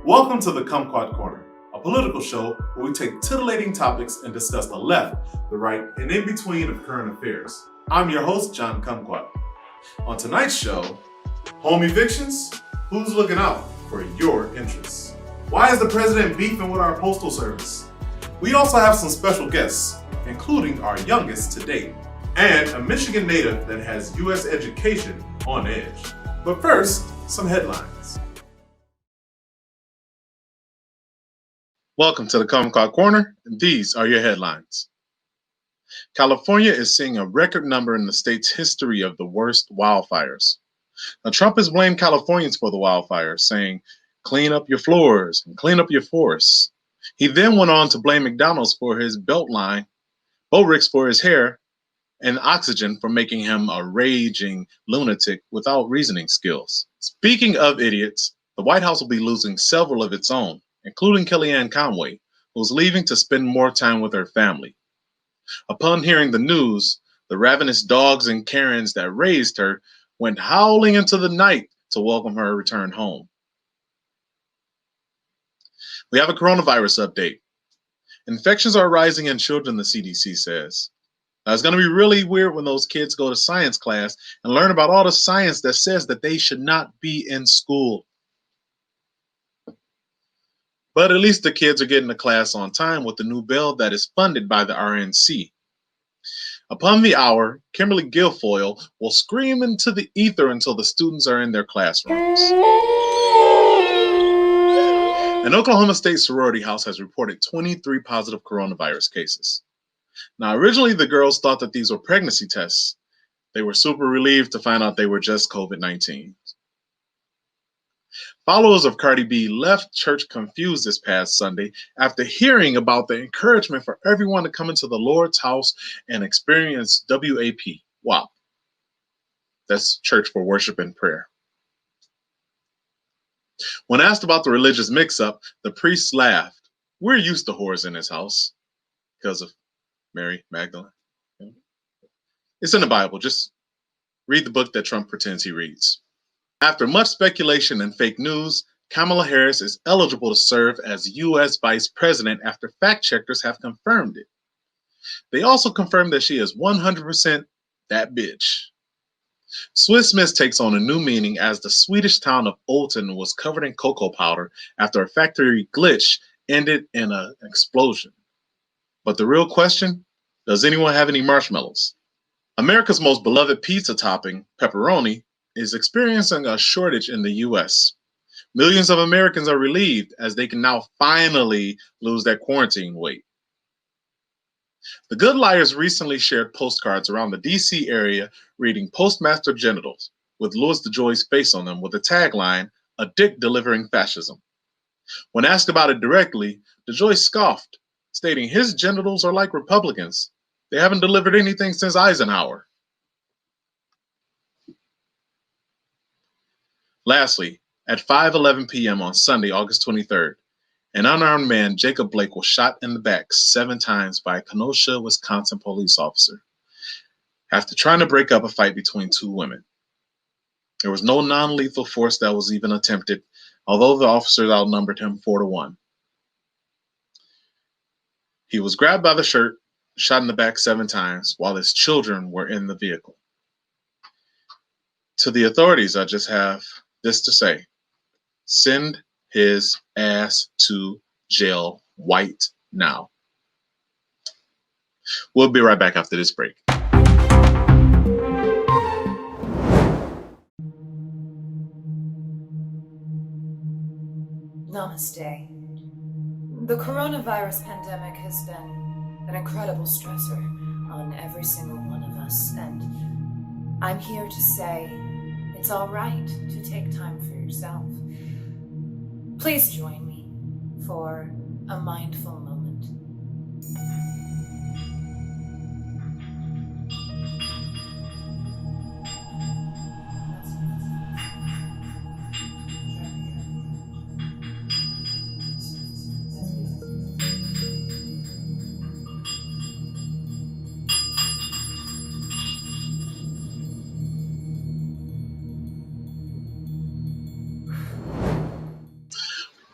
Welcome to the Kumquat Corner, a political show where we take titillating topics and discuss the left, the right, and in between of current affairs. I'm your host, John Kumquat. On tonight's show, home evictions, who's looking out for your interests? Why is the president beefing with our postal service? We also have some special guests, including our youngest to date, and a Michigan native that has U.S. education on edge. But first, some headlines. Welcome to the Kumquat Corner, and these are your headlines. California is seeing a record number in the state's history of the worst wildfires. Now, Trump has blamed Californians for the wildfires, saying, clean up your floors and clean up your forests. He then went on to blame McDonald's for his Beltline, Botrix for his hair, and Oxygen for making him a raging lunatic without reasoning skills. Speaking of idiots, the White House will be losing several of its own, including Kellyanne Conway, who's leaving to spend more time with her family. Upon hearing the news, the ravenous dogs and Karens that raised her went howling into the night to welcome her return home. We have a coronavirus update. Infections are rising in children, the CDC says. Now, it's going to be really weird when those kids go to science class and learn about all the science that says that they should not be in school. But at least the kids are getting to class on time with the new bill that is funded by the RNC. Upon the hour, Kimberly Guilfoyle will scream into the ether until the students are in their classrooms. An Oklahoma State sorority house has reported 23 positive coronavirus cases. Now, originally the girls thought that these were pregnancy tests. They were super relieved to find out they were just COVID-19. Followers of Cardi B left church confused this past Sunday after hearing about the encouragement for everyone to come into the Lord's house and experience WAP. That's Church for Worship and Prayer. When asked about the religious mix-up, the priest laughed. We're used to whores in his house because of Mary Magdalene. It's in the Bible. Just read the book that Trump pretends he reads. After much speculation and fake news, Kamala Harris is eligible to serve as U.S. Vice President after fact-checkers have confirmed it. They also confirmed that she is 100% that bitch. Swiss Miss takes on a new meaning as the Swedish town of Olten was covered in cocoa powder after a factory glitch ended in an explosion. But the real question, does anyone have any marshmallows? America's most beloved pizza topping, pepperoni, is experiencing a shortage in the U.S. Millions of Americans are relieved as they can now finally lose their quarantine weight. The Good Liars recently shared postcards around the D.C. area reading Postmaster Genitals with Louis DeJoy's face on them with the tagline, a dick delivering fascism. When asked about it directly, DeJoy scoffed, stating his genitals are like Republicans. They haven't delivered anything since Eisenhower. Lastly, at 5:11 p.m. on Sunday, August 23rd, an unarmed man, Jacob Blake, was shot in the back 7 times by a Kenosha, Wisconsin police officer after trying to break up a fight between 2 women. There was no non-lethal force that was even attempted, although the officers outnumbered him 4-1. He was grabbed by the shirt, shot in the back 7 times, while his children were in the vehicle. To the authorities, I just have this to say: send his ass to jail right now. We'll be right back after this break. Namaste. The coronavirus pandemic has been an incredible stressor on every single one of us, and I'm here to say it's all right to take time for yourself. Please join me for a mindful moment.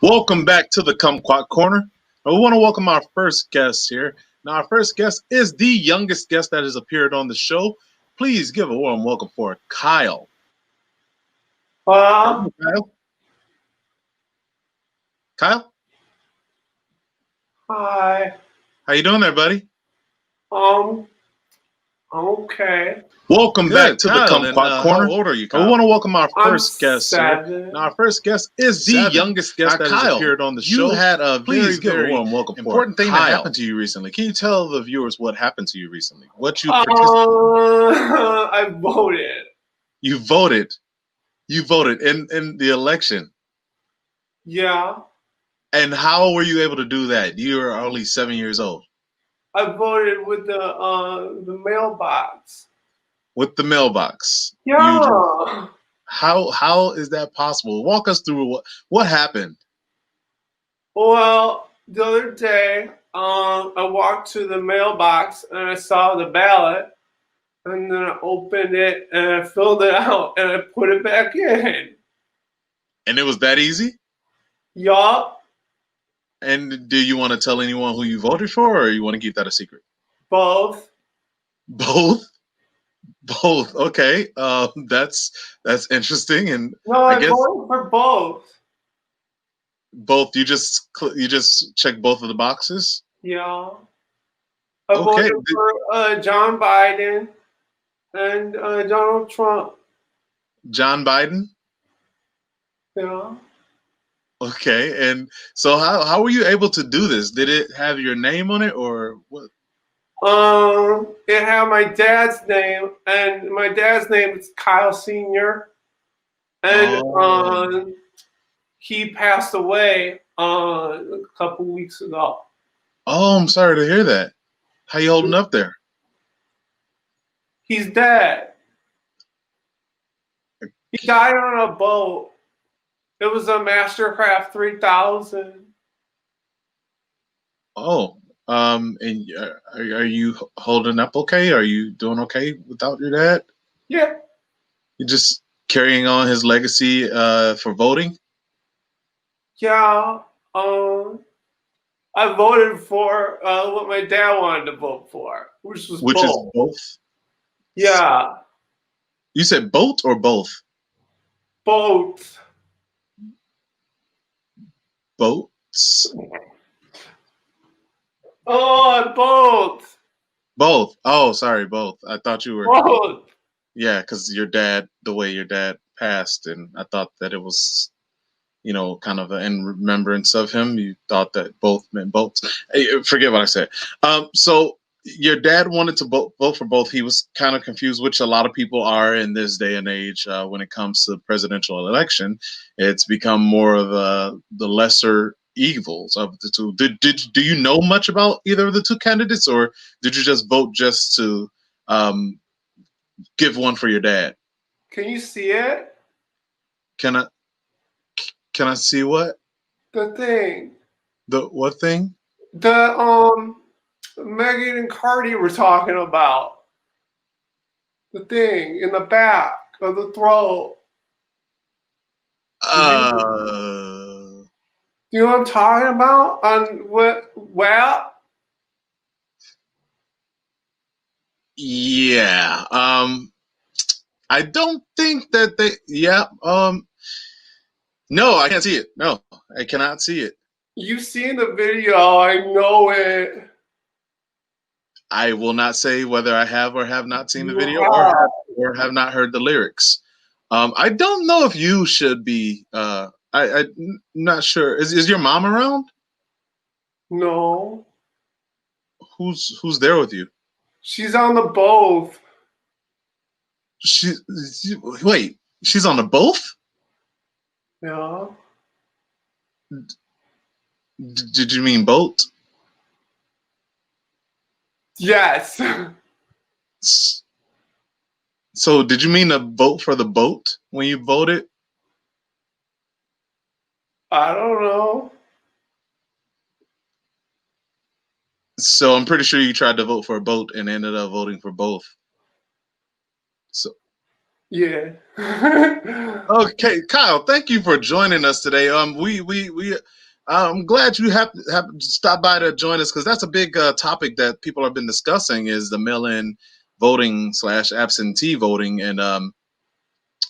Welcome back to the Kumquat Corner. We want to welcome our first guest here. Now, our first guest is the youngest guest that has appeared on the show. Please give a warm welcome for Kyle. Hello? Kyle? Kyle? Hi. How you doing there, buddy? I'm okay. Welcome back to the Kumquat Corner. How old are you, Kyle? We want to welcome our first guest here. 7. Now, our first guest is the youngest guest that has appeared on the show. You had a Please give a warm welcome important thing that happened to you recently. Can you tell the viewers what happened to you recently? What you participated? I voted. You voted. You voted in the election. Yeah. And how were you able to do that? You were only 7 years old. I voted with the mailbox. With the mailbox. Yeah. How is that possible? Walk us through what happened. Well, the other day, I walked to the mailbox and I saw the ballot, and then I opened it and I filled it out and I put it back in. And it was that easy? Yup. And do you want to tell anyone who you voted for, or you want to keep that a secret? Both. Both? Both. Okay. That's interesting. And No, I I guess voted for both. both. You just check both of the boxes. Yeah. I voted for John Biden and Donald Trump. John Biden. Yeah. Okay. And so how were you able to do this? Did it have your name on it, or what? It had my dad's name, and my dad's name is Kyle Sr. And he passed away a couple weeks ago. Oh, I'm sorry to hear that. How you holding up there? He's dead. He died on a boat. It was a Mastercraft 3000. Oh, and are you holding up okay? Are you doing okay without your dad? Yeah. You're just carrying on his legacy for voting? Yeah. I voted for what my dad wanted to vote for, which was Which both. is both? Yeah. You said both or both? Both. Boats? Oh, both. Both. Oh, sorry, both. I thought you were. Both. Yeah, because your dad, the way your dad passed, and I thought that it was, kind of in remembrance of him. You thought that both meant both. Hey, forget what I said. So your dad wanted to vote for both. He was kind of confused, which a lot of people are in this day and age when it comes to the presidential election. It's become more of the lesser evils of the two. Do you know much about either of the two candidates, or did you just vote just to give one for your dad? Can you see it? Can I see what? The thing. The what thing? The Megan and Cardi were talking about. The thing in the back of the throat. Do you know what I'm talking about? On what? Well. Yeah. I don't think that they. Yeah. No, I can't see it. No, I cannot see it. You've seen the video. I know it. I will not say whether I have or have not seen the video or have not heard the lyrics. I don't know if you should be. I'm not sure. Is your mom around? No. Who's there with you? She's on the boat. Wait. She's on the boat? Yeah. Did you mean boat? Yes. So did you mean to vote for the boat when you voted? I don't know. So I'm pretty sure you tried to vote for a boat and ended up voting for both. Yeah. Okay, Kyle, thank you for joining us today. I'm glad you have stopped by to join us because that's a big topic that people have been discussing is the mail-in voting / absentee voting, and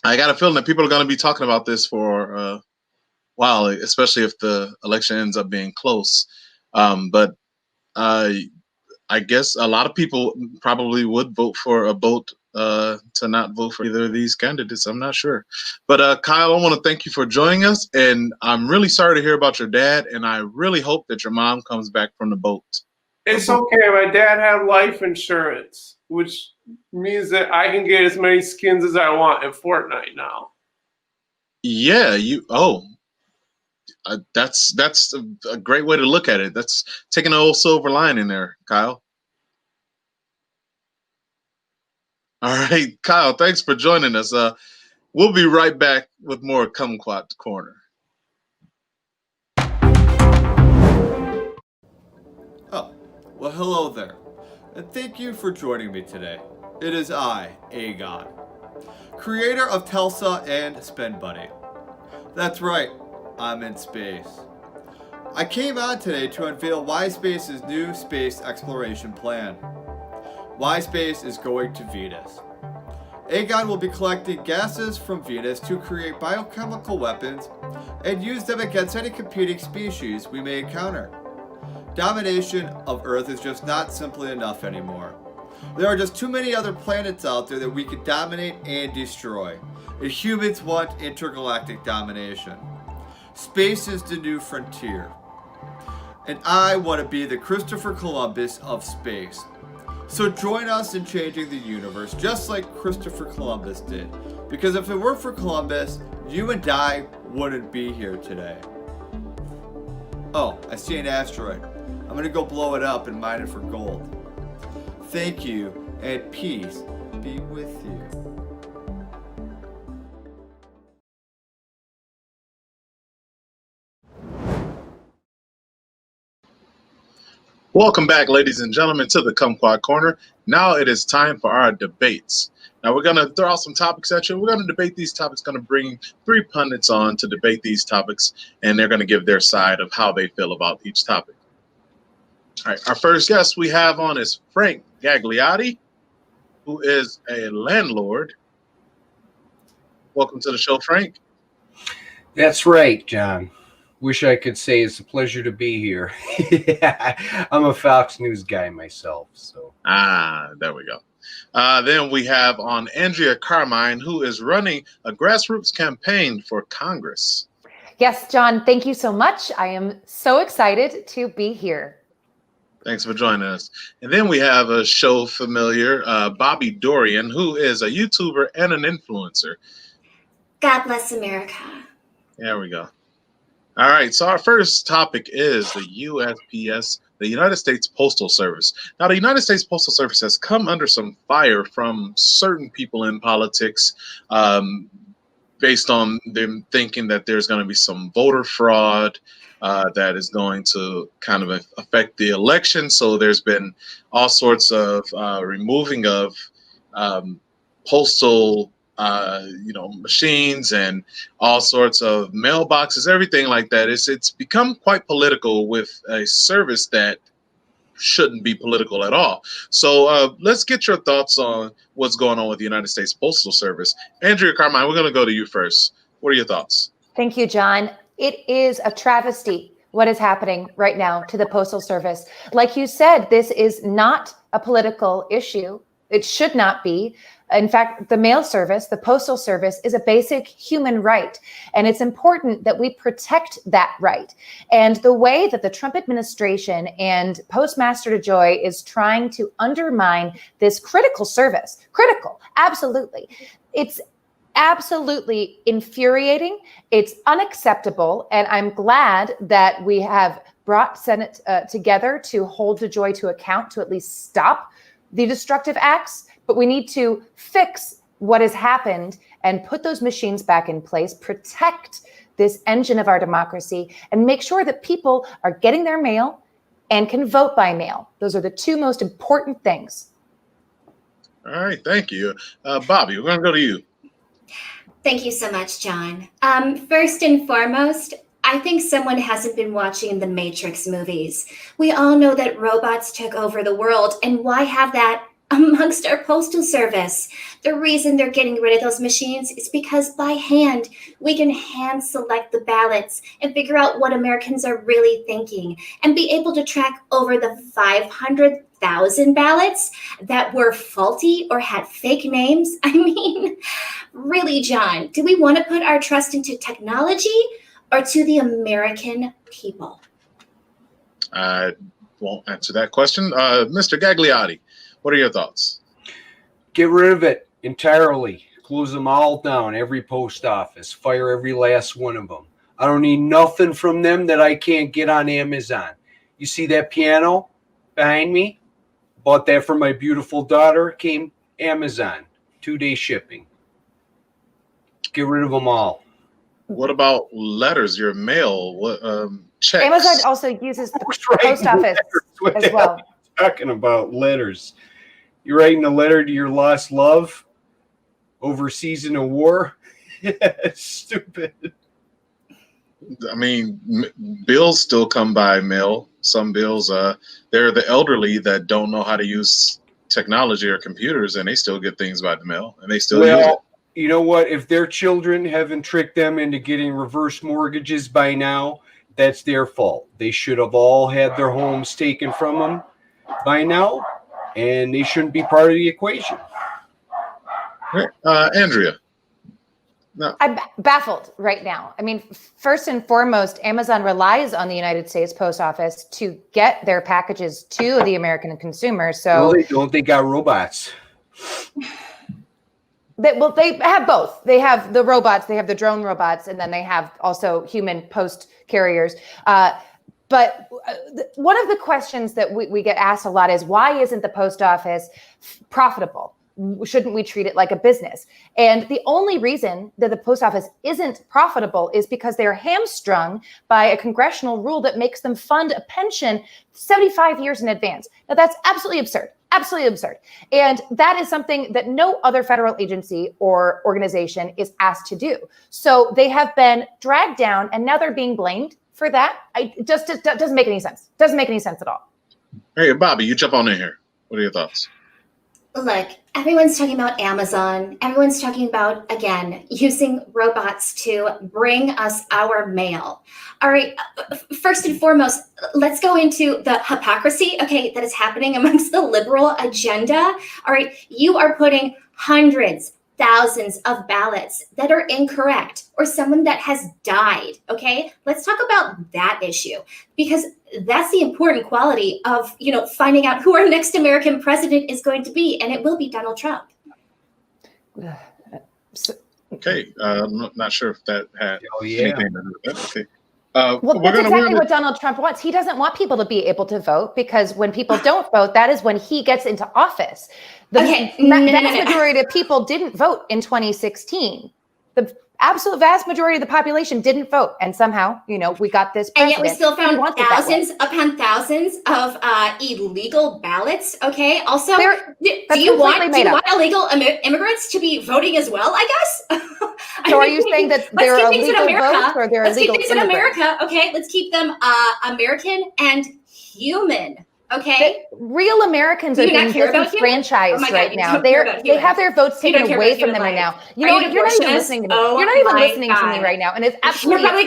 I got a feeling that people are going to be talking about this for a while, especially if the election ends up being close. But I guess a lot of people probably would vote for a vote to not vote for either of these candidates. I'm not sure. But Kyle, I want to thank you for joining us. And I'm really sorry to hear about your dad. And I really hope that your mom comes back from the boat. It's okay. My dad had life insurance, which means that I can get as many skins as I want in Fortnite now. Yeah, that's a great way to look at it. That's taking an old silver lining there, Kyle. All right, Kyle, thanks for joining us. We'll be right back with more Kumquat Corner. Oh, well, hello there, and thank you for joining me today. It is I, Aegon, creator of Telsa and Spend Buddy. That's right, I'm in space. I came on today to unveil Y-Space's new space exploration plan. Y-Space is going to Venus. Aegon will be collecting gases from Venus to create biochemical weapons and use them against any competing species we may encounter. Domination of Earth is just not simply enough anymore. There are just too many other planets out there that we could dominate and destroy, and humans want intergalactic domination. Space is the new frontier, and I want to be the Christopher Columbus of space. So join us in changing the universe, just like Christopher Columbus did. Because if it weren't for Columbus, you and I wouldn't be here today. Oh, I see an asteroid. I'm gonna go blow it up and mine it for gold. Thank you, and peace be with you. Welcome back, ladies and gentlemen, to the Kumquat Corner. Now it is time for our debates. Now we're going to throw out some topics at you. We're going to debate these topics, going to bring 3 pundits on to debate these topics, and they're going to give their side of how they feel about each topic. All right, our first guest we have on is Frank Gagliotti, who is a landlord. Welcome to the show, Frank. That's right, John. Wish I could say it's a pleasure to be here. I'm a Fox News guy myself. So There we go. Then we have on Andrea Carmine, who is running a grassroots campaign for Congress. Yes, John, thank you so much. I am so excited to be here. Thanks for joining us. And then we have a show familiar, Bobi Dorian, who is a YouTuber and an influencer. God bless America. There we go. All right, so our first topic is the USPS, the United States Postal Service. Now, the United States Postal Service has come under some fire from certain people in politics based on them thinking that there's going to be some voter fraud that is going to kind of affect the election. So there's been all sorts of removing of postal machines and all sorts of mailboxes, everything like that. It's become quite political with a service that shouldn't be political at all. So let's get your thoughts on what's going on with the United States Postal Service. Andrea Carmine, we're going to go to you first. What are your thoughts? Thank you, John. It is a travesty what is happening right now to the Postal Service. Like you said, this is not a political issue. It should not be. In fact, the mail service, the postal service, is a basic human right. And it's important that we protect that right. And the way that the Trump administration and Postmaster DeJoy is trying to undermine this critical service, critical, absolutely. It's absolutely infuriating. It's unacceptable. And I'm glad that we have brought Senate together to hold DeJoy to account, to at least stop the destructive acts. But we need to fix what has happened and put those machines back in place, protect this engine of our democracy, and make sure that people are getting their mail and can vote by mail. Those are the 2 most important things. All right, thank you. Bobi, we're going to go to you. Thank you so much, John. First and foremost, I think someone hasn't been watching the Matrix movies. We all know that robots took over the world, and why have that amongst our postal service? The reason they're getting rid of those machines is because by hand, we can hand select the ballots and figure out what Americans are really thinking and be able to track over the 500,000 ballots that were faulty or had fake names. I mean, really, John, do we want to put our trust into technology or to the American people? I won't answer that question. Mr. Gagliotti, what are your thoughts? Get rid of it entirely. Close them all down, every post office. Fire every last one of them. I don't need nothing from them that I can't get on Amazon. You see that piano behind me? Bought that for my beautiful daughter. Came Amazon. 2-day shipping. Get rid of them all. What about letters, your mail, checks? Amazon also uses the post office as well. Talking about letters. You're writing a letter to your lost love overseas in a war? Stupid. I mean, bills still come by mail. Some bills, they're the elderly that don't know how to use technology or computers, and they still get things by the mail, and they still use it. You know what? If their children haven't tricked them into getting reverse mortgages by now, that's their fault. They should have all had their homes taken from them by now, and they shouldn't be part of the equation. Andrea. No. I'm baffled right now. I mean, first and foremost, Amazon relies on the United States Post Office to get their packages to the American consumer. So well, they don't. They got robots. They have both. They have the robots, they have the drone robots, and then they have also human post carriers. But one of the questions that we get asked a lot is, why isn't the post office profitable? Shouldn't we treat it like a business? And the only reason that the post office isn't profitable is because they're hamstrung by a congressional rule that makes them fund a pension 75 years in advance. Now, that's absolutely absurd. Absolutely absurd. And that is something that no other federal agency or organization is asked to do. So they have been dragged down, and now they're being blamed for that. It just doesn't make any sense. Doesn't make any sense at all. Hey, Bobby, you jump on in here. What are your thoughts? Look, everyone's talking about Amazon. Everyone's talking about, again, using robots to bring us our mail. All right, first and foremost, let's go into the hypocrisy, okay, that is happening amongst the liberal agenda. All right, you are putting hundreds, thousands of ballots that are incorrect, or someone that has died, okay? Let's talk about that issue, because that's the important quality of, finding out who our next American president is going to be, and it will be Donald Trump. Okay, I'm not sure if that had anything to do with that. Okay. Well, that's exactly what Donald Trump wants. He doesn't want people to be able to vote, because when people don't vote, that is when he gets into office. The vast majority of people didn't vote in 2016. The absolute vast majority of the population didn't vote, and somehow, we got this president. And yet we still found thousands upon thousands of illegal ballots. Okay. Also, do you want illegal immigrants to be voting as well? I guess. So are you saying that there are illegal votes, or there are illegal immigrants? Let's keep things in America. Okay. Let's keep them American and human. Okay. Real Americans are being disenfranchised right now. They have their votes taken away from them right now. You're not even listening to me. You're not even listening to me right now, and it's absolutely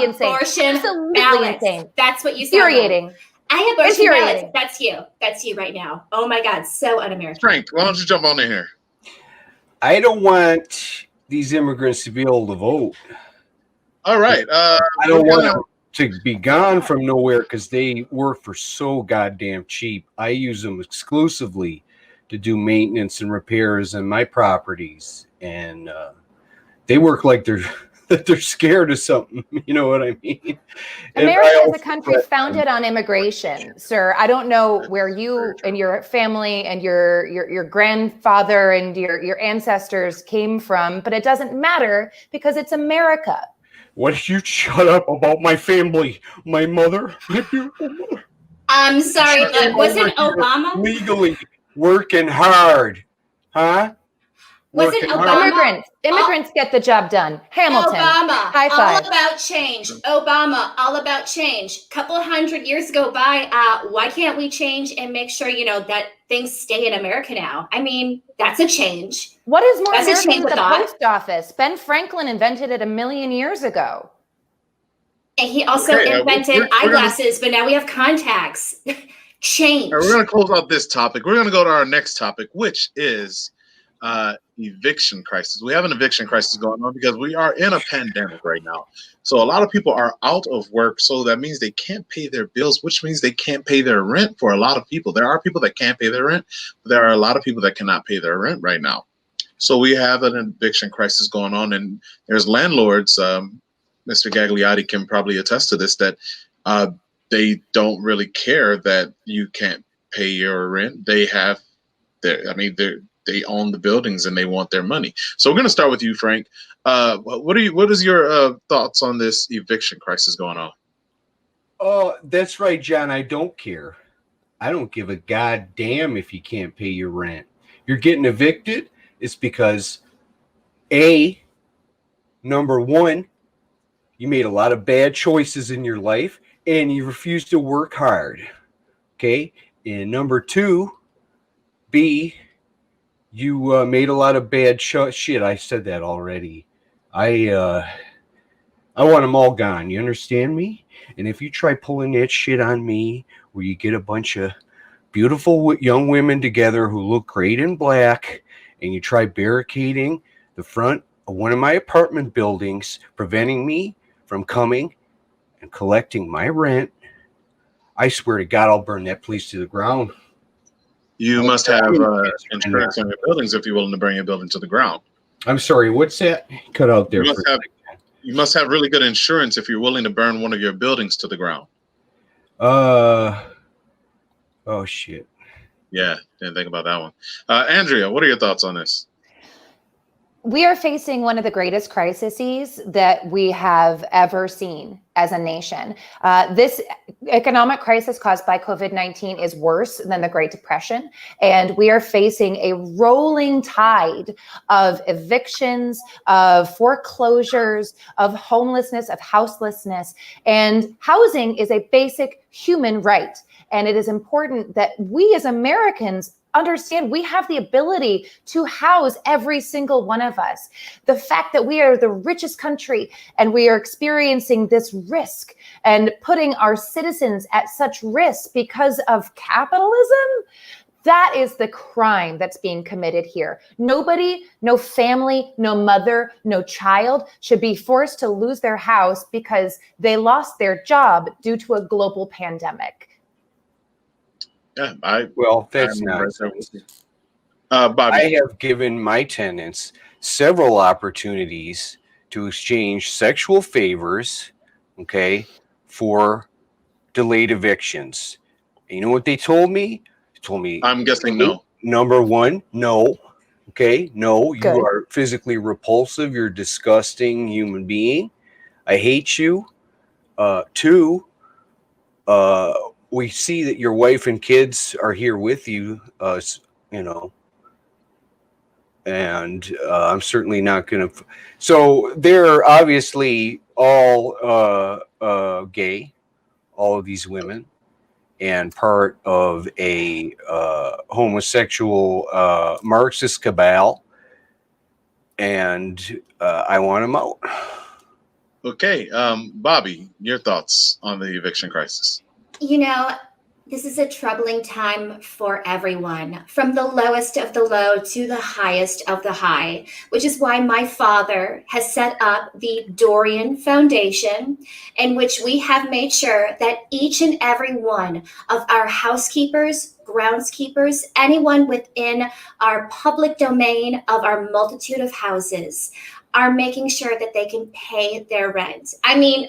insane. Absolutely insane. That's what you said. Infuriating. I have abortion ballots. That's you. That's you right now. Oh my God, so un-American. Frank, why don't you jump on in here? I don't want these immigrants to be able to vote. All right. I don't want them to be gone from nowhere because they work for so goddamn cheap. I use them exclusively to do maintenance and repairs on my properties, and they work like they're scared of something. You know what I mean? America is a country founded on immigration, sir. I don't know where you and your family and your grandfather and your ancestors came from, but it doesn't matter because it's America. What did you shut up about my family? My mother? My beautiful mother. I'm sorry, wasn't Obama legally working hard? Huh? Wasn't working hard. Obama? Immigrants get the job done. Hamilton. Obama, High all five. about change. Obama, all about change. Couple hundred years go by. Why can't we change and make sure, that things stay in America now? I mean, that's a change. What is more That's a American change than of the thought. post office? Ben Franklin invented it 1,000,000 years ago. And he also Okay, invented we're gonna- eyeglasses, but now we have contacts. Change. All right, we're going to close out this topic. We're going to go to our next topic, which is eviction crisis. We have an eviction crisis going on because we are in a pandemic right now. So a lot of people are out of work. So that means they can't pay their bills, which means they can't pay their rent for a lot of people. There are people that can't pay their rent, but there are a lot of people that cannot pay their rent right now. So we have an eviction crisis going on, and there's landlords. Mr. Gagliotti can probably attest to this, that they don't really care that you can't pay your rent. They own the buildings and they want their money. So we're going to start with you, Frank. What is your thoughts on this eviction crisis going on? Oh, that's right, John. I don't care. I don't give a goddamn if you can't pay your rent. You're getting evicted. It's because number one, you made a lot of bad choices in your life and you refuse to work hard. Okay. And number two, B, you made a lot of bad shit. I said that already. I want them all gone. You understand me? And if you try pulling that shit on me, where you get a bunch of beautiful young women together who look great in black, and you try barricading the front of one of my apartment buildings, preventing me from coming and collecting my rent, I swear to God, I'll burn that place to the ground. You must have insurance on your buildings if you're willing to bring your building to the ground. I'm sorry, what's that? Cut out there. You must have really good insurance if you're willing to burn one of your buildings to the ground. Oh shit. Yeah, didn't think about that one. Andrea, what are your thoughts on this? We are facing one of the greatest crises that we have ever seen as a nation. This economic crisis caused by COVID-19 is worse than the Great Depression. And we are facing a rolling tide of evictions, of foreclosures, of homelessness, of houselessness. And housing is a basic human right. And it is important that we as Americans understand we have the ability to house every single one of us. The fact that we are the richest country and we are experiencing this risk and putting our citizens at such risk because of capitalism, that is the crime that's being committed here. Nobody, no family, no mother, no child should be forced to lose their house because they lost their job due to a global pandemic. Yeah, that's nonsense. Bobby. I have given my tenants several opportunities to exchange sexual favors, okay, for delayed evictions. And you know what they told me? They told me, I'm guessing no. Number one, no. Okay, no, Good. You are physically repulsive. You're a disgusting human being. I hate you. Two, we see that your wife and kids are here with you, and I'm certainly not going to. So they're obviously all gay, all of these women, and part of a homosexual Marxist cabal, and I want them out. Okay, Bobby, your thoughts on the eviction crisis? This is a troubling time for everyone, from the lowest of the low to the highest of the high, which is why my father has set up the Dorian Foundation, in which we have made sure that each and every one of our housekeepers, groundskeepers, anyone within our public domain of our multitude of houses are making sure that they can pay their rent. I mean,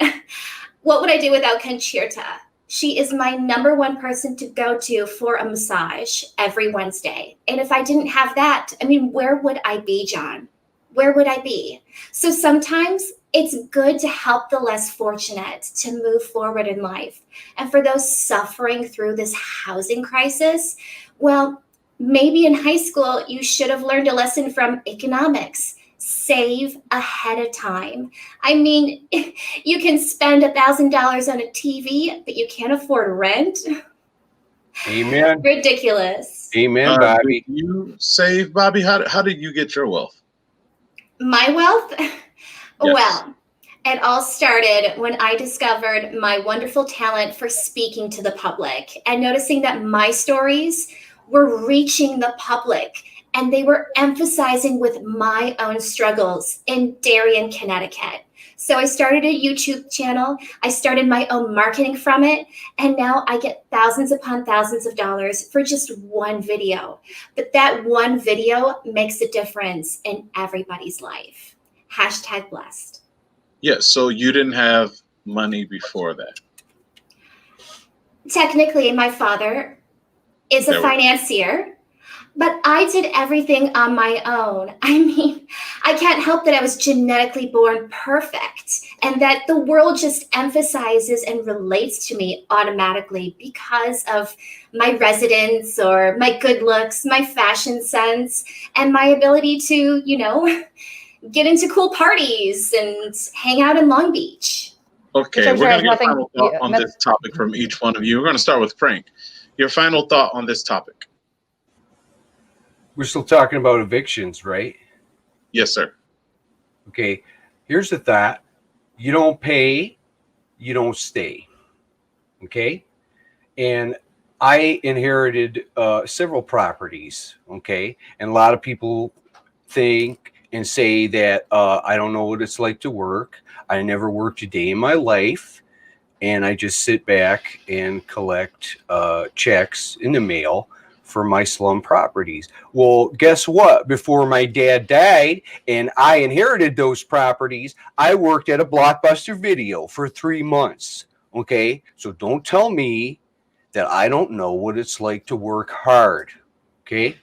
what would I do without Conchita? She is my number one person to go to for a massage every Wednesday. And if I didn't have that, where would I be, John? Where would I be? So sometimes it's good to help the less fortunate to move forward in life. And for those suffering through this housing crisis, well, Maybe in high school, you should have learned a lesson from economics. Save ahead of time. I mean, you can spend $1,000 on a TV, but you can't afford rent. Amen. Ridiculous. Amen, Bobby. Did you save, Bobby? How did you get your wealth? My wealth? Yes. Well, it all started when I discovered my wonderful talent for speaking to the public and noticing that my stories were reaching the public and they were emphasizing with my own struggles in Darien, Connecticut. So I started a YouTube channel. I started my own marketing from it. And now I get thousands upon thousands of dollars for just one video. But that one video makes a difference in everybody's life. Hashtag blessed. Yes. So you didn't have money before that. Technically, my father is a financier, but I did everything on my own. I mean, I can't help that I was genetically born perfect and that the world just emphasizes and relates to me automatically because of my residence or my good looks, my fashion sense, and my ability to, get into cool parties and hang out in Long Beach. Okay, we're going to get a final thought on this topic from each one of you. We're going to start with Frank. Your final thought on this topic. We're still talking about evictions, right? Yes, sir. Okay, here's the thought. You don't pay, you don't stay. Okay? And I inherited several properties, okay? And a lot of people think and say that I don't know what it's like to work. I never worked a day in my life. And I just sit back and collect checks in the mail for my slum properties. Well, guess what? Before my dad died and I inherited those properties, I worked at a Blockbuster Video for 3 months. Okay? So don't tell me that I don't know what it's like to work hard. Okay?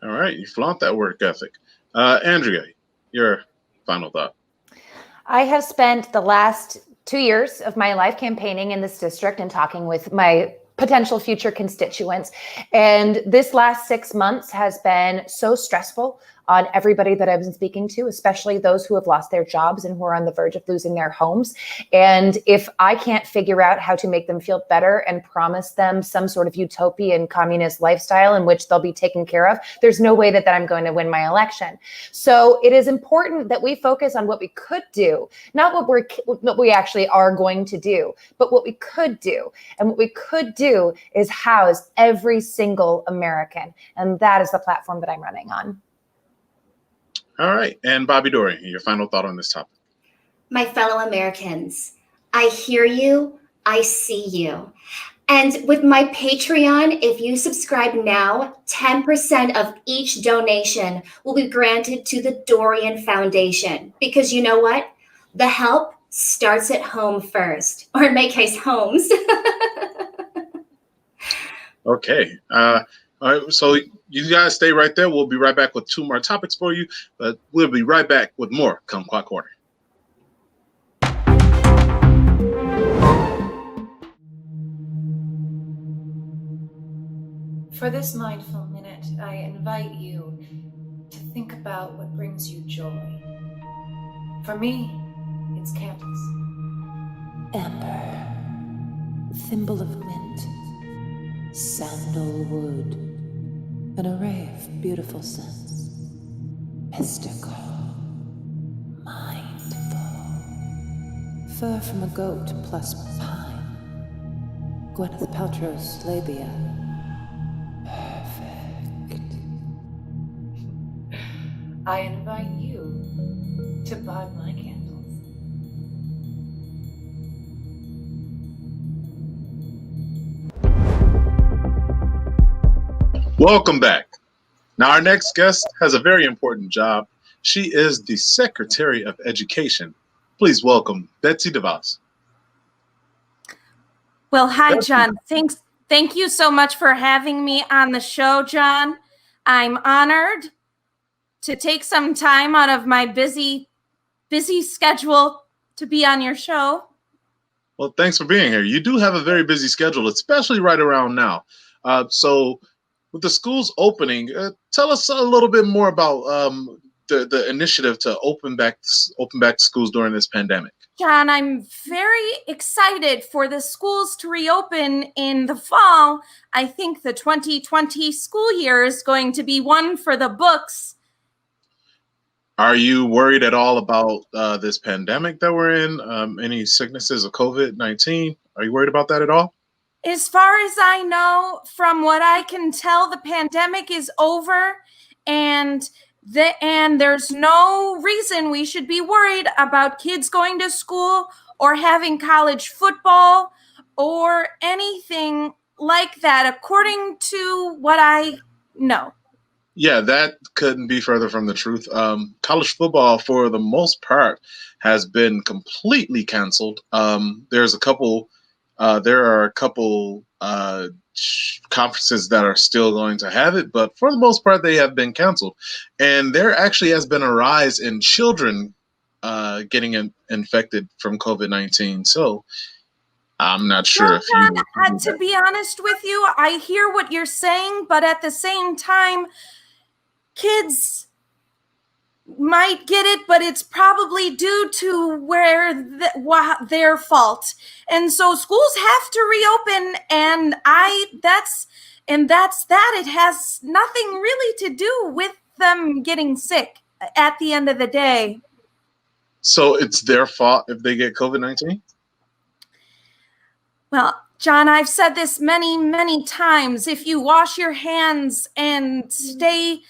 All right. You flaunt that work ethic. Andrea, your final thought. I have spent the last 2 years of my life campaigning in this district and talking with my potential future constituents. And this last 6 months has been so stressful on everybody that I've been speaking to, especially those who have lost their jobs and who are on the verge of losing their homes. And if I can't figure out how to make them feel better and promise them some sort of utopian communist lifestyle in which they'll be taken care of, there's no way that I'm going to win my election. So it is important that we focus on what we could do, not what we actually are going to do, but what we could do. And what we could do is house every single American. And that is the platform that I'm running on. All right. And Bobi Dorian, your final thought on this topic. My fellow Americans, I hear you, I see you. And with my Patreon, if you subscribe now, 10% of each donation will be granted to the Dorian Foundation. Because you know what? The help starts at home first, or in my case, homes. Okay. All right. So you guys stay right there. We'll be right back with 2 more topics for you, but we'll be right back with more Kumquat Corner. For this mindful minute, I invite you to think about what brings you joy. For me, it's candles. Amber, thimble of mint, sandalwood, an array of beautiful scents, mystical, mindful, fur from a goat plus pine, Gwyneth Paltrow's labia, perfect. I invite you to buy my candles. Welcome back. Now, our next guest has a very important job. She is the Secretary of Education. Please welcome Betsy DeVos. Well, hi, John. Thank you so much for having me on the show, John. I'm honored to take some time out of my busy schedule to be on your show. Well, thanks for being here. You do have a very busy schedule, especially right around now. So with the schools opening, tell us a little bit more about the initiative to open back schools during this pandemic. John, I'm very excited for the schools to reopen in the fall. I think the 2020 school year is going to be one for the books. Are you worried at all about this pandemic that we're in? Any sicknesses of COVID-19? Are you worried about that at all? As far as I know, from what I can tell, the pandemic is over, and there's no reason we should be worried about kids going to school or having college football or anything like that, according to what I know. Yeah, that couldn't be further from the truth. College football, for the most part, has been completely canceled. There are a couple conferences that are still going to have it, but for the most part, they have been canceled. And there actually has been a rise in children getting infected from COVID-19. So I'm not sure if John, you. to be honest with you, I hear what you're saying, but at the same time, kids might get it, but it's probably due to their fault. And so schools have to reopen, and that's that. It has nothing really to do with them getting sick at the end of the day. So it's their fault if they get COVID-19? Well, John, I've said this many, many times. If you wash your hands and stay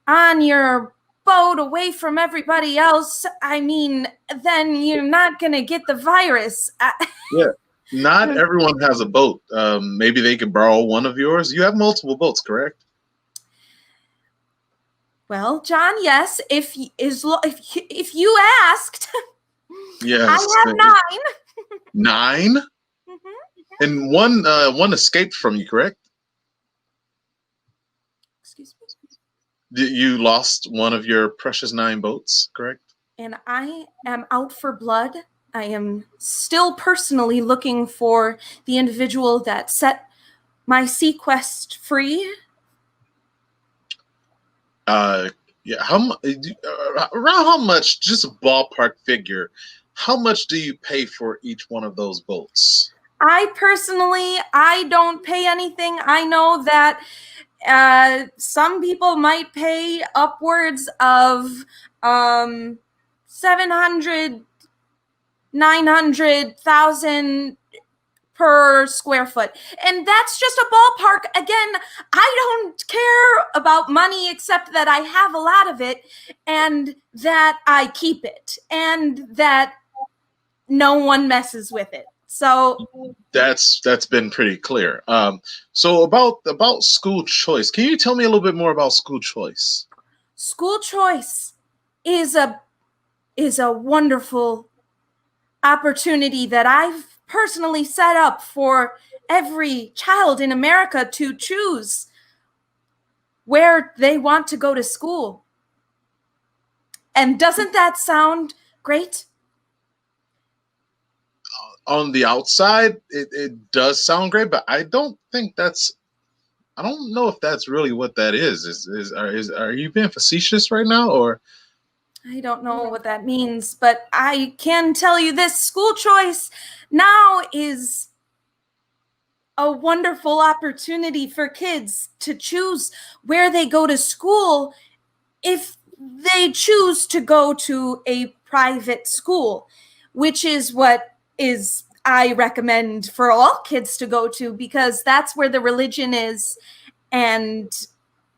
on your boat away from everybody else, I mean, then you're not going to get the virus. Yeah. Not everyone has a boat. Maybe they could borrow one of yours. You have multiple boats, correct? Well, John, yes. If you asked, Yes. I have 9. 9? Mm-hmm. And one escaped from you, correct? Excuse me? You lost one of your precious 9 boats, correct? And I am out for blood. I am still personally looking for the individual that set my sea quest free. Yeah. Around how much? Just a ballpark figure. How much do you pay for each one of those boats? I don't pay anything. I know that some people might pay upwards of 700, 900,000 per square foot. And that's just a ballpark. Again, I don't care about money except that I have a lot of it and that I keep it and that no one messes with it. So that's been pretty clear. So about school choice, can you tell me a little bit more about school choice? School choice is a wonderful opportunity that I've personally set up for every child in America to choose where they want to go to school. And doesn't that sound great? On the outside, it does sound great, but I don't know if that's really what that is. Are you being facetious right now, or? I don't know what that means, but I can tell you this: school choice now is a wonderful opportunity for kids to choose where they go to school if they choose to go to a private school, which is what I recommend for all kids to go to, because that's where the religion is and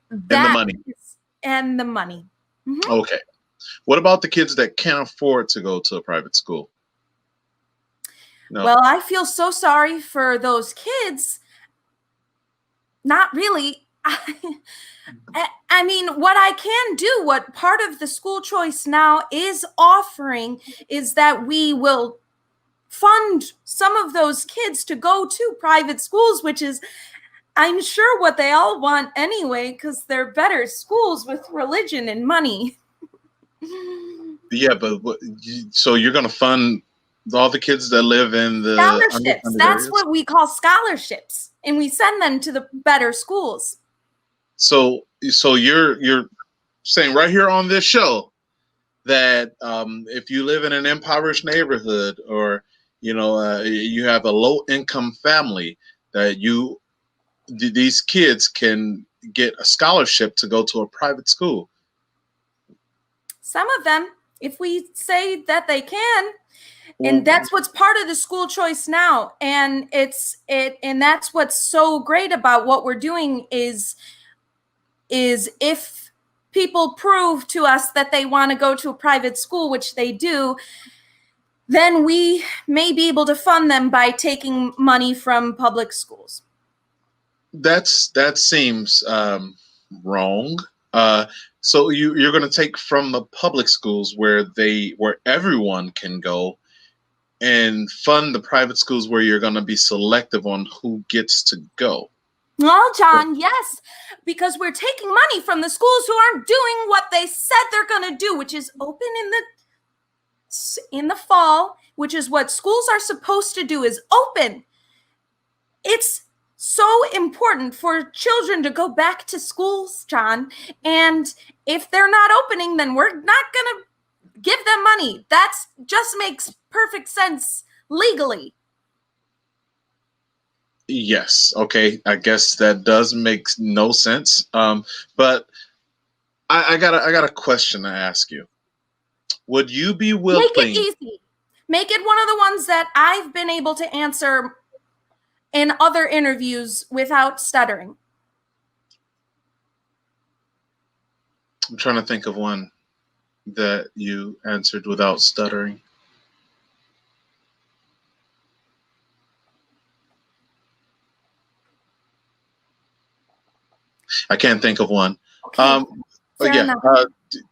the money. And the money. Mm-hmm. Okay. What about the kids that can't afford to go to a private school? No. Well, I feel so sorry for those kids. Not really. I mean, what I can do, what part of the school choice now is offering, is that we will fund some of those kids to go to private schools, which is, I'm sure, what they all want anyway, because they're better schools with religion and money. Yeah, but so you're going to fund all the kids that live in the scholarships. That's what we call scholarships, and we send them to the better schools. So you're saying right here on this show that if you live in an impoverished neighborhood, or you have a low income family, that these kids can get a scholarship to go to a private school. Some of them, if we say that they can, and that's what's part of the school choice now. And and that's what's so great about what we're doing is if people prove to us that they want to go to a private school, which they do, then we may be able to fund them by taking money from public schools. That seems wrong. So you're going to take from the public schools where everyone can go, and fund the private schools where you're going to be selective on who gets to go. Well, John, yes, because we're taking money from the schools who aren't doing what they said they're going to do, which is open in the fall, which is what schools are supposed to do, is open. It's so important for children to go back to schools, John. And if they're not opening, then we're not going to give them money. That just makes perfect sense legally. Yes. Okay. I guess that does make no sense. But I got a question to ask you. Would you be willing? Make it easy. Make it one of the ones that I've been able to answer in other interviews without stuttering. I'm trying to think of one that you answered without stuttering. I can't think of one. Okay. But yeah,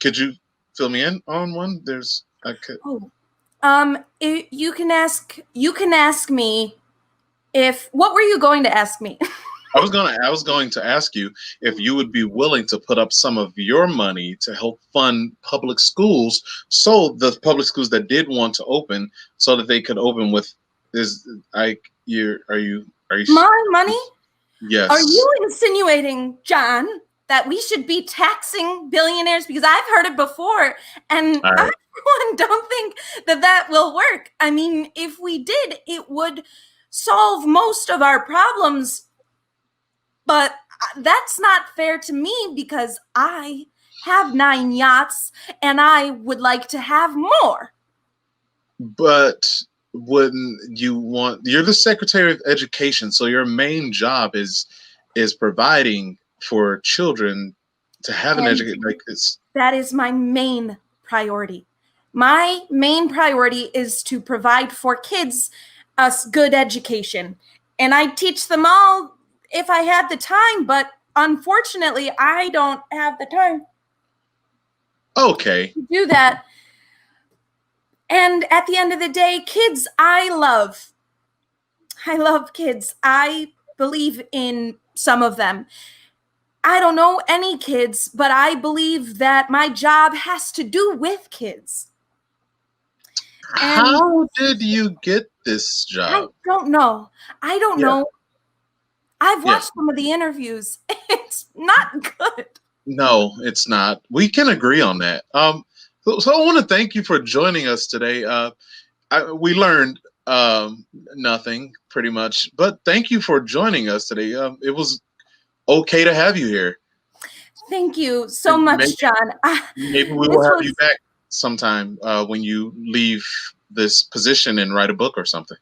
could you fill me in on one? You can ask me what were you going to ask me? I was going to ask you if you would be willing to put up some of your money to help fund public schools, so the public schools that did want to open, so that they could open with are you My money? Yes. Are you insinuating, John, that we should be taxing billionaires? Because I've heard it before, and I don't think that will work. I mean, if we did, it would solve most of our problems. But that's not fair to me, because I have 9 yachts and I would like to have more. But wouldn't you you're the Secretary of Education, so your main job is providing for children to have an education like this. That is my main priority. My main priority is to provide for kids a good education. And I teach them all if I had the time, but unfortunately, I don't have the time. Okay. To do that. And at the end of the day, kids, I love kids. I believe in some of them. I don't know any kids, but I believe that my job has to do with kids. How did you get this job? I don't know. I've watched some of the interviews. It's not good. No, it's not. We can agree on that. So I want to thank you for joining us today. We learned nothing pretty much, but thank you for joining us today. It was okay to have you here. Thank you so much, John. Maybe we will have you back sometime when you leave this position and write a book or something.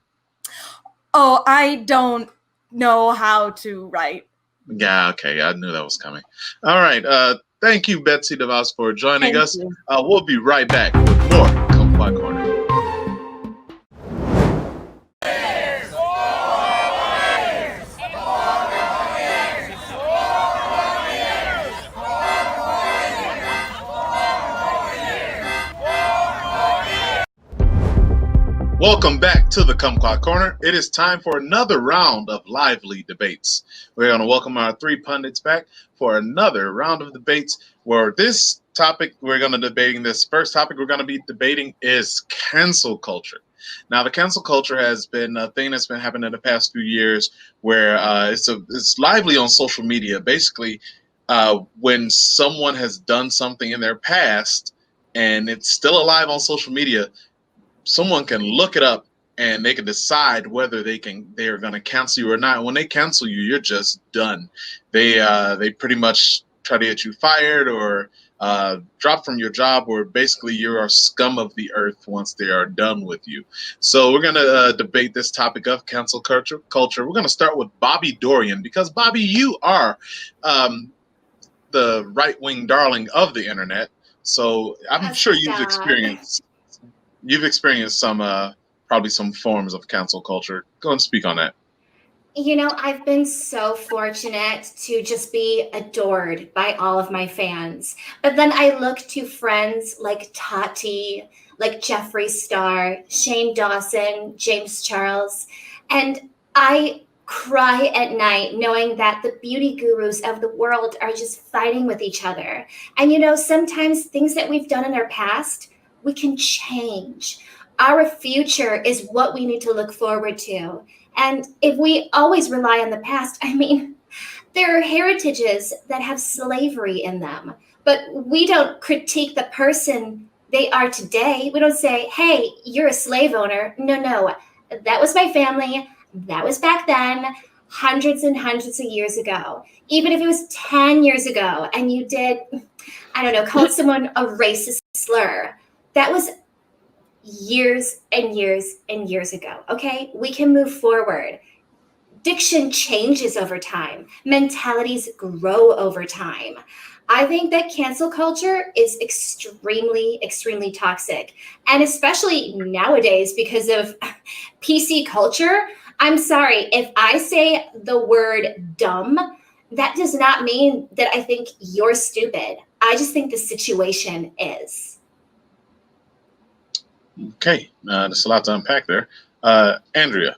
Oh, I don't know how to write. Yeah, okay. I knew that was coming. All right. Thank you, Betsy DeVos, for joining us. We'll be right back with more Kumquat Corner. Welcome back to the Kumquat Corner. It is time for another round of lively debates. We're going to welcome our 3 pundits back for another round of debates, where this topic we're going to debating, this first topic we're going to be debating is cancel culture. Now, the cancel culture has been a thing that's been happening in the past few years, where it's lively on social media. Basically, when someone has done something in their past and it's still alive on social media, someone can look it up and they can decide whether they are going to cancel you or not. When they cancel you, you're just done. They pretty much try to get you fired or dropped from your job, or basically you're a scum of the earth once they are done with you. So we're going to debate this topic of cancel culture. We're going to start with Bobi Dorian, because Bobby, you are the right-wing darling of the internet. So I'm sure you've experienced some probably some forms of cancel culture. Go and speak on that. You know, I've been so fortunate to just be adored by all of my fans. But then I look to friends like Tati, like Jeffree Star, Shane Dawson, James Charles, and I cry at night knowing that the beauty gurus of the world are just fighting with each other. And you know, sometimes things that we've done in our past, we can change. Our future is what we need to look forward to. And if we always rely on the past, I mean, there are heritages that have slavery in them, but we don't critique the person they are today. We don't say, hey, you're a slave owner. No, that was my family. That was back then, hundreds and hundreds of years ago. Even if it was 10 years ago and you did, I don't know, called someone a racist slur, that was years and years and years ago. Okay, we can move forward. Diction changes over time. Mentalities grow over time. I think that cancel culture is extremely, extremely toxic. And especially nowadays because of PC culture. I'm sorry, if I say the word dumb, that does not mean that I think you're stupid. I just think the situation is. Okay, there's a lot to unpack there. Andrea,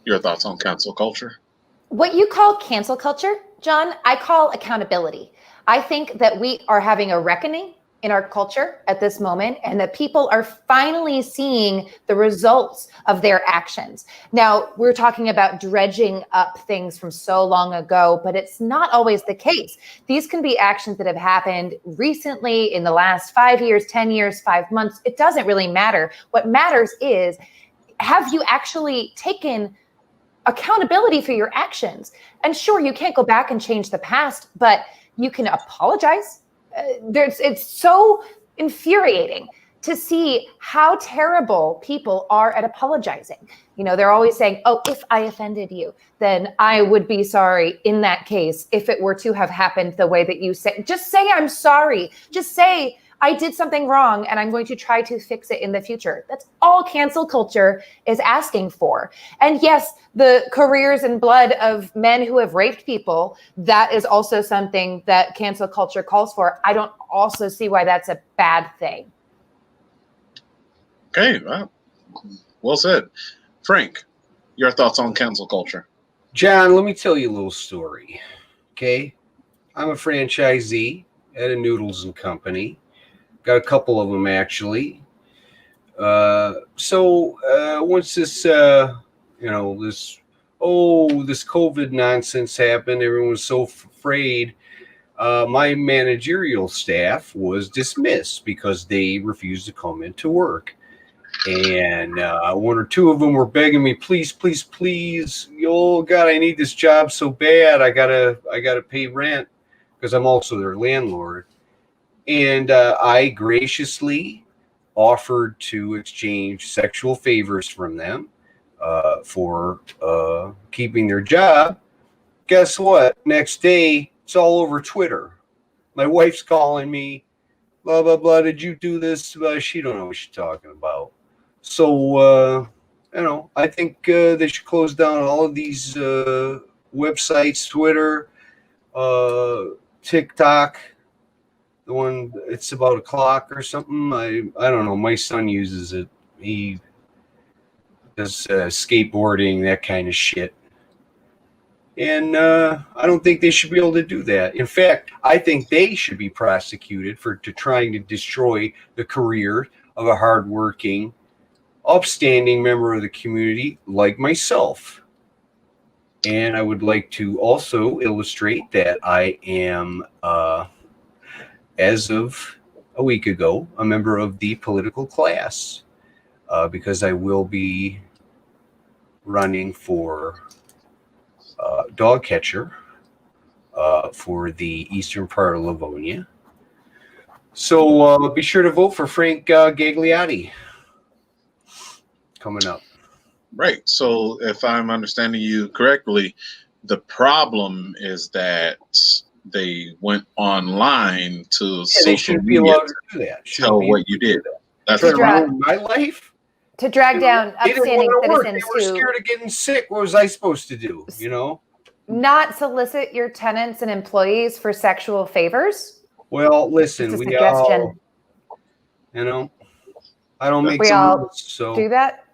your thoughts on cancel culture? What you call cancel culture, John, I call accountability. I think that we are having a reckoning in our culture at this moment, and that people are finally seeing the results of their actions. Now, we're talking about dredging up things from so long ago, but it's not always the case. These can be actions that have happened recently in the last 5 years, 10 years, 5 months. It doesn't really matter. What matters is, have you actually taken accountability for your actions? And sure, you can't go back and change the past, but you can apologize. It's so infuriating to see how terrible people are at apologizing. You know, they're always saying, oh, if I offended you, then I would be sorry in that case if it were to have happened the way that you say. Just say I'm sorry. Just say I did something wrong and I'm going to try to fix it in the future. That's all cancel culture is asking for. And yes, the careers and blood of men who have raped people, that is also something that cancel culture calls for. I don't also see why that's a bad thing. Okay, well said. Frank, your thoughts on cancel culture? John, let me tell you a little story. Okay, I'm a franchisee at a Noodles and Company. Got a couple of them actually. So once this, this COVID nonsense happened, everyone was so afraid. My managerial staff was dismissed because they refused to come into work. And one or two of them were begging me, please, oh God, I need this job so bad. I gotta pay rent because I'm also their landlord. And I graciously offered to exchange sexual favors from them for keeping their job. Guess what? Next day, it's all over Twitter. My wife's calling me, blah, blah, blah. Did you do this? She don't know what she's talking about. So, I think they should close down all of these websites, Twitter, TikTok. The one, it's about o'clock or something. I don't know. My son uses it. He does skateboarding, that kind of shit. And I don't think they should be able to do that. In fact, I think they should be prosecuted for trying to destroy the career of a hardworking, upstanding member of the community like myself. And I would like to also illustrate that I am, as of a week ago, a member of the political class, because I will be running for dog catcher for the eastern part of Livonia. So be sure to vote for Frank Gagliotti coming up. Right. So if I'm understanding you correctly, the problem is that they went online to They social shouldn't be media allowed to do that. to tell what you did. That's Try the to problem. ruin my life. To drag down They didn't upstanding want to work. citizens They were who scared of getting sick. What was I supposed to do? You know? not solicit your tenants and employees for sexual favors. Well, listen, Just a we all, suggestion. you know, I don't make We the all rules, so do that.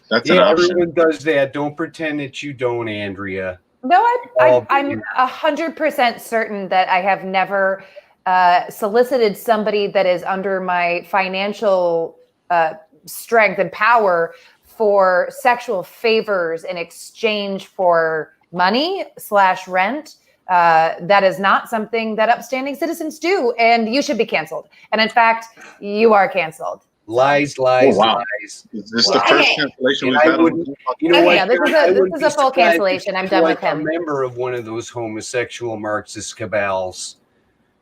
That's an yeah, option. everyone does that. Don't pretend that you don't, Andrea. No, all I'm do. 100% certain that I have never solicited somebody that is under my financial strength and power for sexual favors in exchange for money / rent. That is not something that upstanding citizens do, and you should be canceled. And in fact, you are canceled. Lies. Oh, wow. Lies. Is this Well, the first okay. cancellation And we've I had on wouldn't- the You know Okay, what? yeah, this is I a wouldn't be full surprised cancellation. if I'm you're done like with him. a member of one of those homosexual Marxist cabals.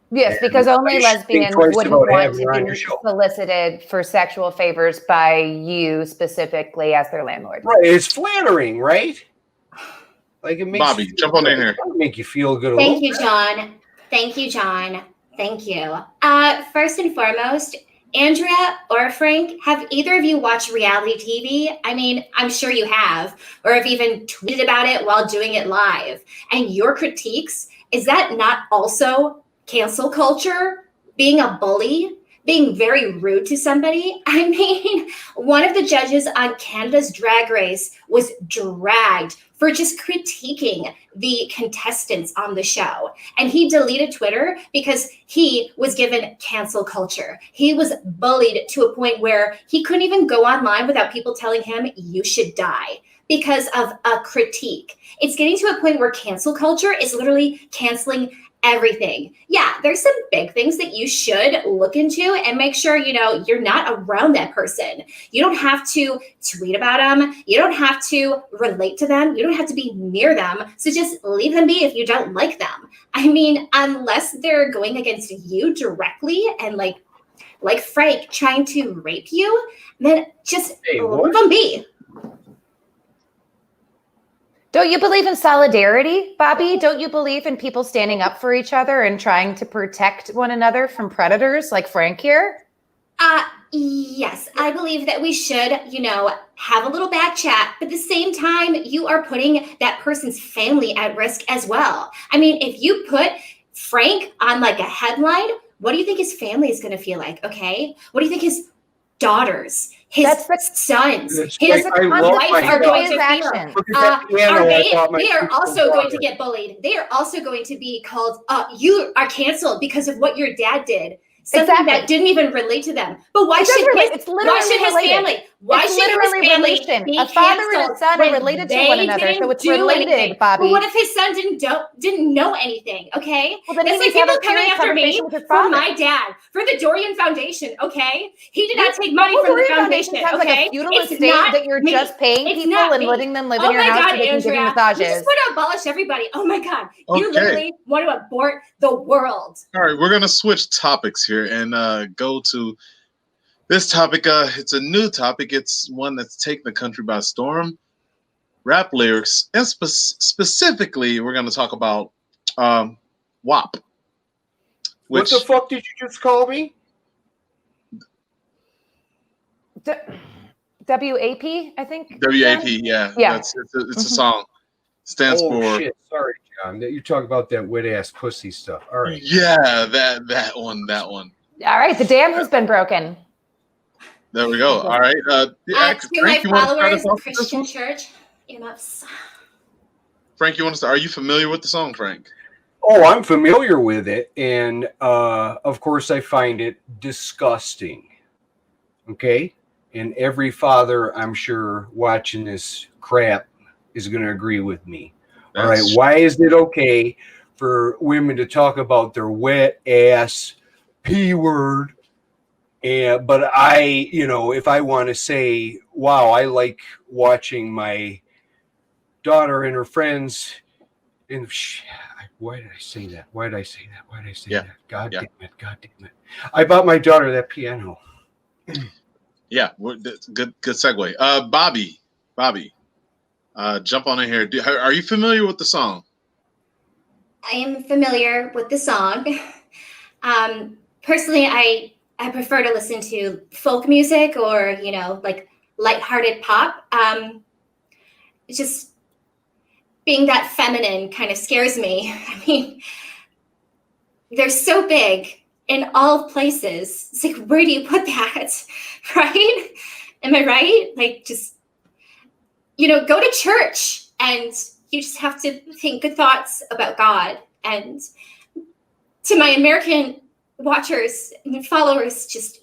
Yes, And because only you should think lesbians twice wouldn't about want having to her on your be show. solicited for sexual favors by you specifically as their landlord. Right, it's flattering, right? Like it makes Bobby, you feel jump on good. in here. It'll make you feel good. Thank you, John. Thank you, John. Thank you. First and foremost, Andrea or Frank, have either of you watched reality TV? I mean, I'm sure you have, or have even tweeted about it while doing it live. And your critiques, is that not also cancel culture? Being a bully? Being very rude to somebody? I mean, one of the judges on Canada's Drag Race was dragged for just critiquing the contestants on the show. And he deleted Twitter because he was given cancel culture. He was bullied to a point where he couldn't even go online without people telling him, you should die, because of a critique. It's getting to a point where cancel culture is literally canceling everything. Yeah, there's some big things that you should look into and make sure, you're not around that person. You don't have to tweet about them. You don't have to relate to them. You don't have to be near them. So just leave them be if you don't like them. I mean, unless they're going against you directly and like Frank trying to rape you, then just leave them be. Don't you believe in solidarity, Bobby? Don't you believe in people standing up for each other and trying to protect one another from predators like Frank here? Yes, I believe that we should, have a little back chat, but at the same time, you are putting that person's family at risk as well. I mean, if you put Frank on like a headline, what do you think his family is going to feel like? Okay. What do you think his daughters, his sons, his wife are going to feel? They are also going to get bullied. They are also going to be called, you are canceled because of what your dad did. Something that didn't even relate to them. But why should his family? Why should his family be a father and a son are when related to they one another? didn't So it's do related, anything? Bobby. But what if his son didn't know anything? Okay, Well, then that's he like needs to have people a coming serious after me conversation with his for father. my dad, for the Dorian Foundation. Okay, he did not take money from the Dorian foundation. sounds Okay, like a feudal estate that you're just paying people and letting them live in your house so they can give you massages. You just want to abolish everybody. Oh my God, you Okay. literally want to abort the world. All right, we're going to switch topics here and go to this topic. It's a new topic. It's one that's taken the country by storm. Rap lyrics. And specifically, we're going to talk about WAP. What the fuck did you just call me? WAP, I think. WAP, yeah. Yeah. It's a song. Stands for. Shit. Sorry, John. You talk about that wet ass pussy stuff. All right. Yeah, that one. All right, the dam has been broken. There we go. All right. To Frank, my you want to start followers us of off with this Christian one? Church, earmuffs. Frank, you want to start? Are you familiar with the song, Frank? Oh, I'm familiar with it, and of course, I find it disgusting. Okay, and every father, I'm sure, watching this crap is going to agree with me. All right. Why is it okay for women to talk about their wet ass P word? But I, if I want to say, wow, I like watching my daughter and her friends. And why did I say that? Why did I say that? God damn it. God damn it. I bought my daughter that piano. Yeah, good segue. Bobby, jump on in here. Are you familiar with the song? I am familiar with the song. Personally, I prefer to listen to folk music or, like lighthearted pop. Just being that feminine kind of scares me. I mean, they're so big in all places. It's like, where do you put that? Right? Am I right? Like, just, go to church and you just have to think good thoughts about God. And to my American watchers and followers, just,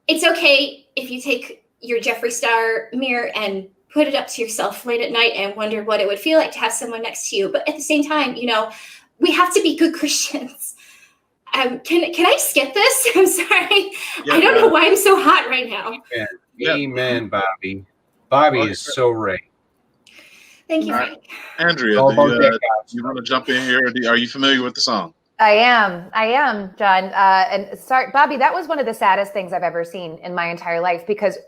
it's okay if you take your Jeffree Star mirror and put it up to yourself late at night and wonder what it would feel like to have someone next to you. But at the same time, we have to be good Christians. Can I skip this? I'm sorry. Yeah, I don't know why I'm so hot right now. Amen, Bobby. Bobby is so right. Thank you, Frank. Andrea, you want to jump in here? Are you familiar with the song? I am, John. And sorry, Bobby, that was one of the saddest things I've ever seen in my entire life, because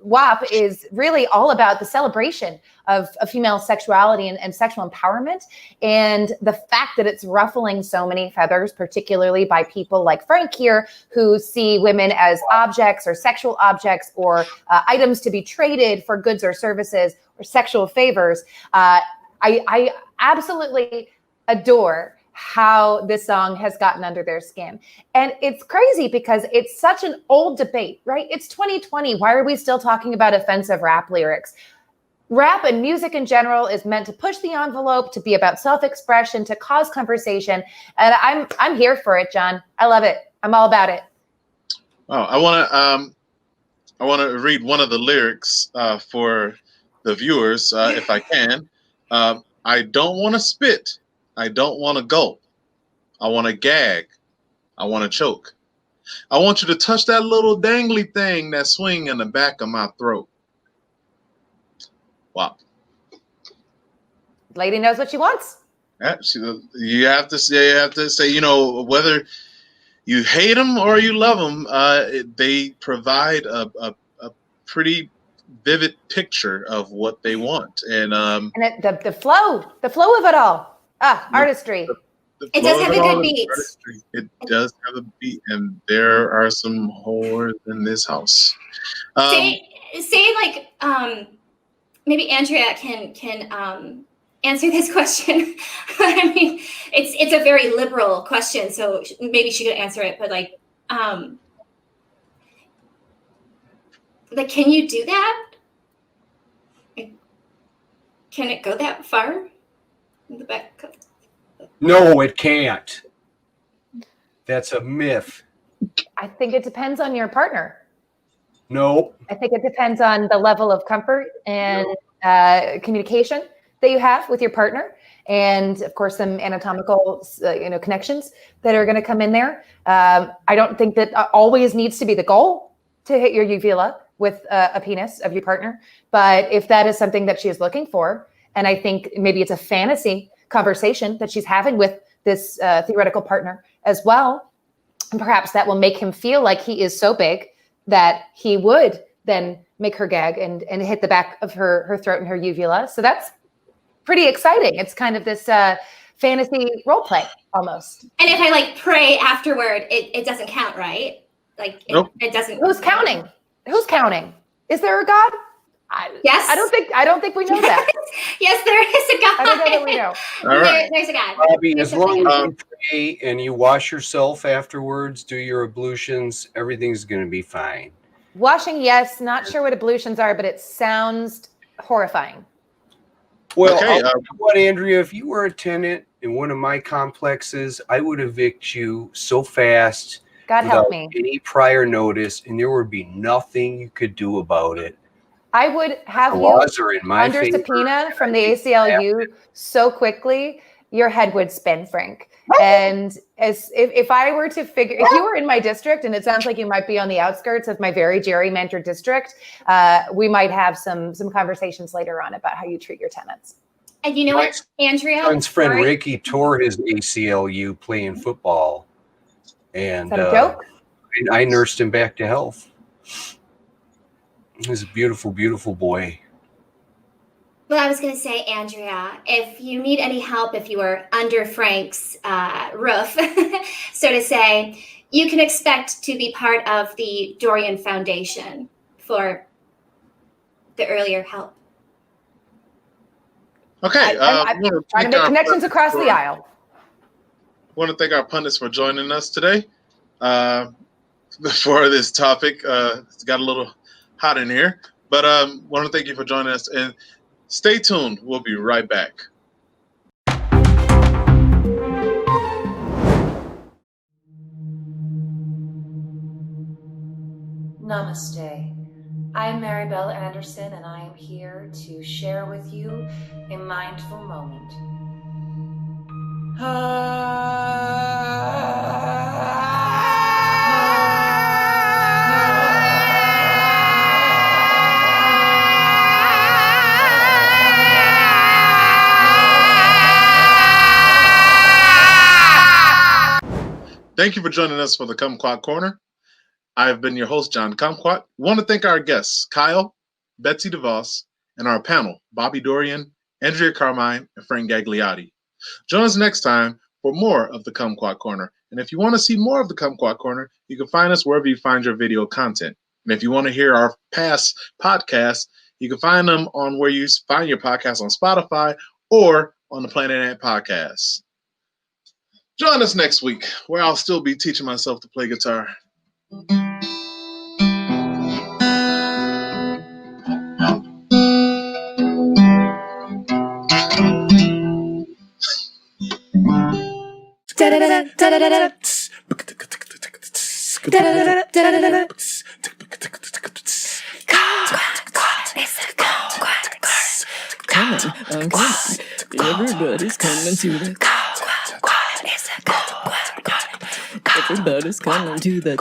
WAP is really all about the celebration of female sexuality and sexual empowerment. And the fact that it's ruffling so many feathers, particularly by people like Frank here, who see women as objects or sexual objects or items to be traded for goods or services or sexual favors. I absolutely adore how this song has gotten under their skin. And it's crazy because it's such an old debate, right? It's 2020. Why are we still talking about offensive rap lyrics? Rap and music in general is meant to push the envelope, to be about self-expression, to cause conversation. And I'm here for it, John. I love it. I'm all about it. Oh, I want to read one of the lyrics for the viewers, if I can. I don't want to spit. I don't want to gulp. I want to gag. I want to choke. I want you to touch that little dangly thing that swing in the back of my throat. Wow. Lady knows what she wants. Yeah, you have to say, whether you hate them or you love them, they provide a pretty vivid picture of what they want. And the flow of it all. Artistry. It does have a good beat. It does have a beat, and there are some whores in this house. Say like maybe Andrea can answer this question. I mean, it's a very liberal question, so maybe she could answer it. But like, can you do that? Can it go that far? In the back. No, it can't. That's a myth. I think it depends on your partner. No. I think it depends on the level of comfort and communication that you have with your partner, and of course some anatomical connections that are going to come in there. I don't think that always needs to be the goal to hit your uvula with a penis of your partner, but if that is something that she is looking for, and I think maybe it's a fantasy conversation that she's having with this theoretical partner as well, and perhaps that will make him feel like he is so big that he would then make her gag and hit the back of her throat and her uvula. So that's pretty exciting. It's kind of this fantasy role play almost. And if I pray afterward, it doesn't count, right? Nope. It doesn't. Who's counting? Who's counting? Is there a God? Yes. I don't think we know that. Yes, there is a God. I don't know that we know. All right. There's a God. Bobby, as long as you pray and you wash yourself afterwards, do your ablutions, everything's going to be fine. Washing, yes. Not sure what ablutions are, but it sounds horrifying. Well, Okay, I'll tell you what, Andrea, if you were a tenant in one of my complexes, I would evict you so fast. God help me. Any prior notice, and there would be nothing you could do about it. I would have The you laws are in my under favor. subpoena from the ACLU so quickly, your head would spin, Frank. And if I were to figure, if you were in my district, and it sounds like you might be on the outskirts of my very gerrymandered district, we might have some conversations later on about how you treat your tenants. And you know what, Andrea? Son's friend Sorry. Ricky tore his ACLU playing football, and Is that a joke? I nursed him back to health. He's a beautiful, beautiful boy. Well, I was going to say, Andrea, if you need any help, if you are under Frank's roof, so to say, you can expect to be part of the Dorian Foundation for the earlier help. Okay. I'm trying to make connections across the aisle. Want to thank our pundits for joining us today for this topic. It's got a little hot in here, but want to thank you for joining us, and stay tuned. We'll be right back. Namaste. I'm Mary Bell Anderson, and I am here to share with you a mindful moment. Thank you for joining us for the Kumquat Corner. I have been your host, John Kumquat. Want to thank our guests, Kyle, Betsy DeVos, and our panel, Bobi Dorian, Andrea Carmine, and Frank Gagliotti. Join us next time for more of the Kumquat Corner. And if you want to see more of the Kumquat Corner, you can find us wherever you find your video content. And if you want to hear our past podcasts, you can find them on where you find your podcasts on Spotify or on the Planet Ant Podcasts. Join us next week, where I'll still be teaching myself to play guitar. Everybody's coming to the Everybody's coming to the